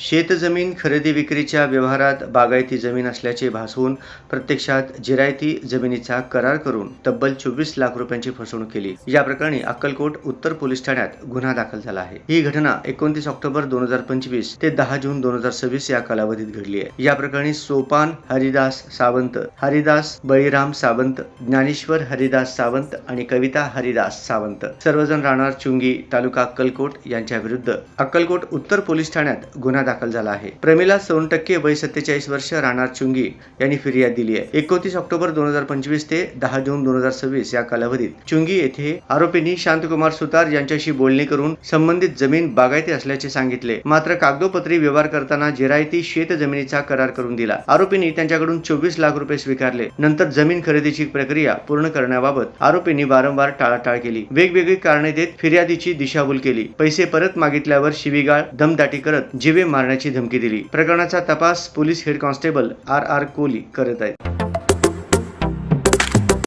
शेतजमीन खरेदी विक्रीच्या व्यवहारात बागायती जमीन असल्याचे भासवून प्रत्यक्षात जिरायती जमिनीचा करार करून तब्बल 24 लाख रुपयांची फसवणूक केली। या प्रकरणी अक्कलकोट उत्तर पोलीस ठाण्यात गुन्हा दाखल झाला आहे। ही घटना 29 ऑक्टोबर 2025 ते 10 जून 2026 या कालावधीत घडली आहे। या प्रकरणी सोपान हरिदास सावंत, हरिदास बळीराम सावंत, ज्ञानेश्वर हरिदास सावंत आणि कविता हरिदास सावंत सर्वजण राहणार चुंगी, तालुका अक्कलकोट यांच्या विरुद्ध अक्कलकोट उत्तर पोलीस ठाण्यात गुन्हा दाखल झाला आहे। प्रमिला सोनटक्के वय 47 वर्ष राहणार चुंगी यांनी फिर्याद दिली आहे। 29 ऑक्टोबर 2025 ते 10 जून 2026 या कालावधीत चुंगी येथे आरोपींनी शांतकुमार सुतार यांच्याशी बोलणी करून संबंधित जमीन बागायती असल्याचे सांगितले। मात्र कागदोपत्री व्यवहार करताना जिरायती शेत जमिनीचा करार करून दिला। आरोपींनी त्यांच्याकडून 24 लाख रुपये स्वीकारले। नंतर जमीन खरेदीची प्रक्रिया पूर्ण करण्याबाबत आरोपींनी वारंवार टाळाटाळ केली। वेगवेगळी कारणे देत फिर्यादीची दिशाभूल केली। पैसे परत मागितल्यावर शिवीगाळ, दमदाटी करत जीवे मारण्याची धमकी दिली। प्रकरणाचा तपास police head constable RR Kohli करत आहेत।